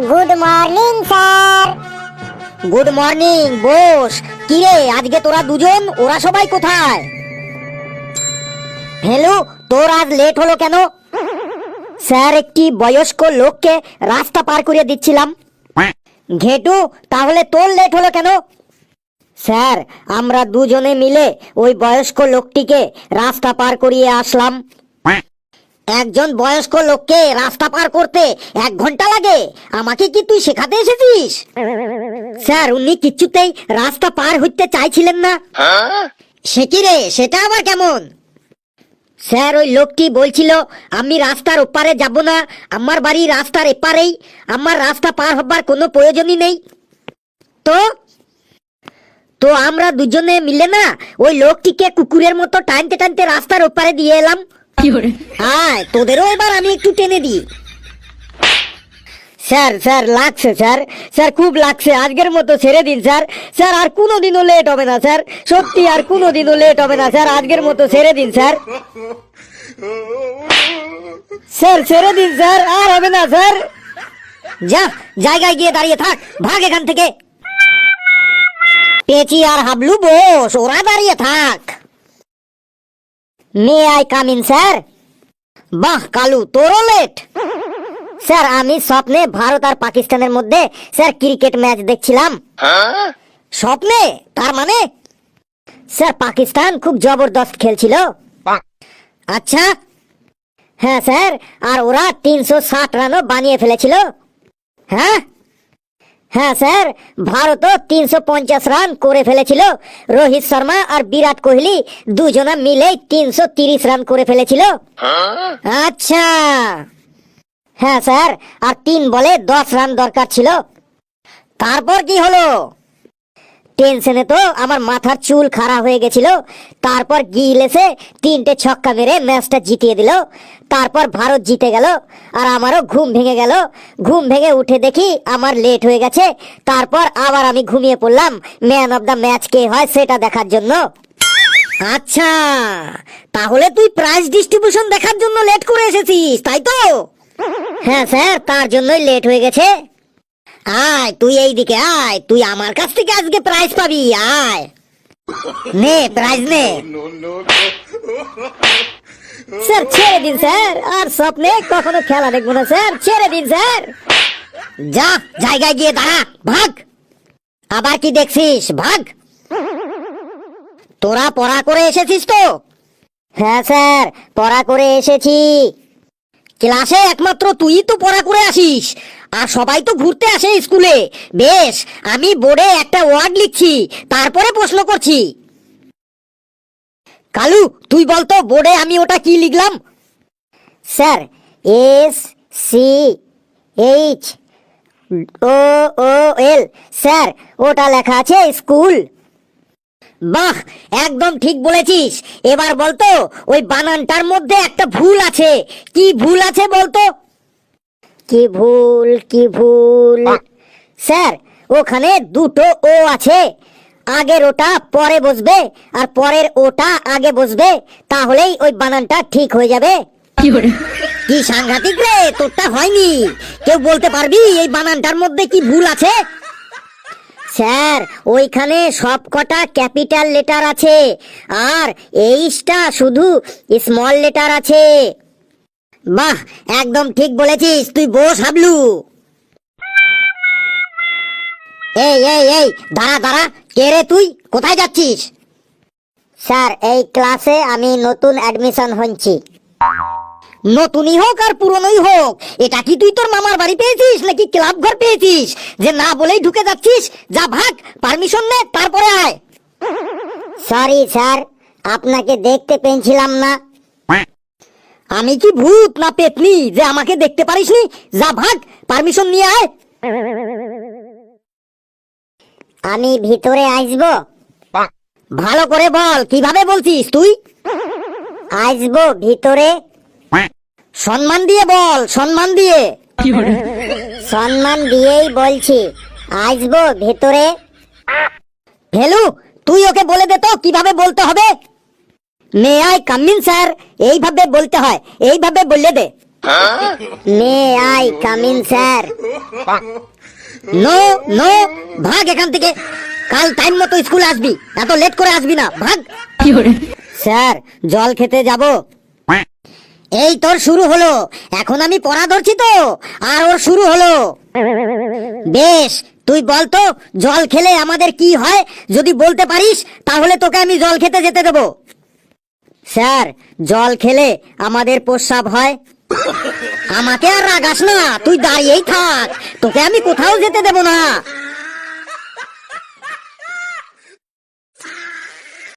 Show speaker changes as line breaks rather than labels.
Good morning sir.
Good morning boss. কিরে আজকে তোরা দুজন, ওরা সবাই কোথায়? হেলো, তোর আজ লেট হলো কেন? স্যার একটি বয়স্ক লোককে রাস্তা পার করে দিচ্ছিলাম। ঘেটু, তাহলে তোর লেট হলো কেন? স্যার আমরা দুজনে মিলে ওই বয়স্ক লোকটিকে রাস্তা পার করিয়ে আসলাম। একজন বয়স্ক লোককে রাস্তা পার করতে 1 ঘন্টা লাগে? আমাকে কি তুই শেখাতে এসেছিস? স্যার উনি কিছুতেই রাস্তা পার হইতে চাইছিলেন না। সে কি রে, সেটা আবার কেমন? স্যার ওই লোকটি বলছিল আমি রাস্তার ওপারে যাব না, আমার বাড়ি রাস্তার এপারেই, আমার রাস্তা পার হবার কোনো প্রয়োজনই নেই। তো তো আমরা দুজনে মিলে না ওই লোকটিকে কুকুরের মতো টানতে টানতে রাস্তার ওপারে দিয়ে এলাম। আয় তোদেরও এবার আমি একটু টেনে দিই। স্যার স্যার লাগছে স্যার, স্যার খুব লাগছে, আজকের মতো ছেড়ে দিন স্যার। স্যার আর কোনোদিনও লেট হবে না স্যার, সত্যি আর কোনোদিনও লেট হবে না স্যার, আজকের মতো ছেড়ে দিন স্যার। স্যার ছেড়ে দিন স্যার, আর হবে না স্যার। যা জায়গায় গিয়ে দাঁড়িয়ে থাক, ভাগ এখান থেকে। পেঁচি আর হাবলু বস, ওরা দাঁড়িয়ে থাক। May I come in sir? বাহ কালু, তোরও লেট? স্যার আমি স্বপ্নে ভারত আর পাকিস্তানের মধ্যে স্যার ক্রিকেট ম্যাচ দেখছিলাম। স্বপ্নে? তার মানে? স্যার পাকিস্তান খুব জবরদস্ত খেলছিল। আচ্ছা। হ্যাঁ স্যার, আর ওরা 360 রানও বানিয়ে ফেলেছিল। হ্যাঁ হ্যাঁ স্যার, ভারতও 350 রান করে ফেলেছিল। রোহিত শর্মা আর বিরাট কোহলি দুজনা মিলে 330 রান করে ফেলেছিল। আচ্ছা। হ্যাঁ স্যার, আর 3 বলে 10 রান দরকার ছিল। তারপর কি হলো? টেনশনে তো আমার মাথার চুল খাড়া হয়ে গেছিল। তারপর গিল এসে 3টে ছক্কা মেরে ম্যাচটা জিতিয়ে দিল। তারপর ভারত জিতে গেল, আর আমারও ঘুম ভেঙে গেল। ঘুম ভেঙে উঠে দেখি আমার লেট হয়ে গেছে। তারপর আবার আমি ঘুমিয়ে পড়লাম ম্যান অফ দ্য ম্যাচ কে হয় সেটা দেখার জন্য। আচ্ছা, তাহলে তুই প্রাইজ ডিস্ট্রিবিউশন দেখার জন্য লেট করে এসেছিস, তাই তো? হ্যাঁ স্যার, তার জন্যই লেট হয়ে গেছে। আয় তুই এইদিকে আয়, তুই আমার কাছ থেকে আজকে প্রাইজ পাবি, আয় নে প্রাইজ নে। স্যার ছেড়ে দিন স্যার, আর স্বপ্নে কখনো খেলা দেখবো না স্যার, ছেড়ে দিন স্যার। যা জায়গায় গিয়ে দাঁড়া, ভাগ। আবার কি দেখছিস, ভাগ। তোরা পড়া করে এসেছিস তো? হ্যাঁ স্যার, পড়া করে এসেছি। ক্লাসে একমাত্র তুই তো পড়া করে আসিস, আর সবাই তো ঘুরতে আসে স্কুলে। বেশ, আমি বোর্ডে একটা ওয়ার্ড লিখছি, তারপরে প্রশ্ন করছি। কালু তুই বলতো বোর্ডে আমি ওটা কি লিখলাম? Sir SCHOOL। স্যার ওটা লেখা আছে স্কুল। বাহ, একদম ঠিক বলেছিস। এবার বলতো ওই বানানটার মধ্যে একটা ভুল আছে, কি ভুল আছে বলতো? কি ভুল, কি ভুল? স্যার ওখানে 2টো ও আছে, আগের ওটা পরে বসবে আর পরের ওটা আগে বসবে, তাহলেই ওই বানানটা ঠিক হয়ে যাবে। কি সাংঘাতিক রে, তোরটা হয়নি। কেউ বলতে পারবি এই বানানটার মধ্যে কি ভুল আছে? স্যার ওইখানে সব কটা ক্যাপিটাল লেটার আছে, আর এইটা শুধু স্মল লেটার আছে। বাহ, একদম ঠিক বলেছিস, তুই বস হাবলু। এই এই এই দাঁড়া দাঁড়া, কে রে তুই, কোথায় যাচ্ছিস? স্যার এই ক্লাসে আমি নতুন অ্যাডমিশন হচ্ছি। নতুনই হোক আর পুরনোই হোক, এটা কি তুই তোর মামার বাড়ি পেয়েছিস নাকি ক্লাব ঘর পেয়েছিস যে না বলেই ঢুকে যাচ্ছিস? যা ভাগ, পারমিশন নে, তারপরে আয়। সরি স্যার, আপনাকে দেখতে পেয়েছিলাম না। আমি কি ভূত না পেতনি যে আমাকে দেখতে পারিসনি? যা ভাগ, পারমিশন নিয়ে আয়। আমি ভিতরে আসবো? ভালো করে বল, কিভাবে বলছিস তুই? আসবো ভিতরে? সম্মান দিয়ে বল, সম্মান দিয়ে। সম্মান দিয়েই বলছি, আসবো ভেতরে। ভেলু তুই ওকে বলে দে তো কিভাবে বলতে হবে। May I come in sir, এইভাবে বলতে হয়, এইভাবে বললে দে। May I come in sir? No no, ভাগ এখান থেকে। কাল টাইম মতো স্কুল আসবি, এত লেট করে আসবি না, ভাগ। স্যার জল খেতে যাব। এই তোর শুরু হলো, এখন আমি পড়া ধরছি তো, আর ওর শুরু হলো। বেশ, তুই বল তো জল খেলে আমাদের কি হয়? যদি বলতে পারিস তাহলে তোকে আমি জল খেতে যেতে দেব। স্যার জল খেলে আমাদের প্রস্রাব হয়। আমাকে আর রাগাস না, তুই দাঁড়িয়েই থাক, তোকে আমি কোথাও যেতে দেব না।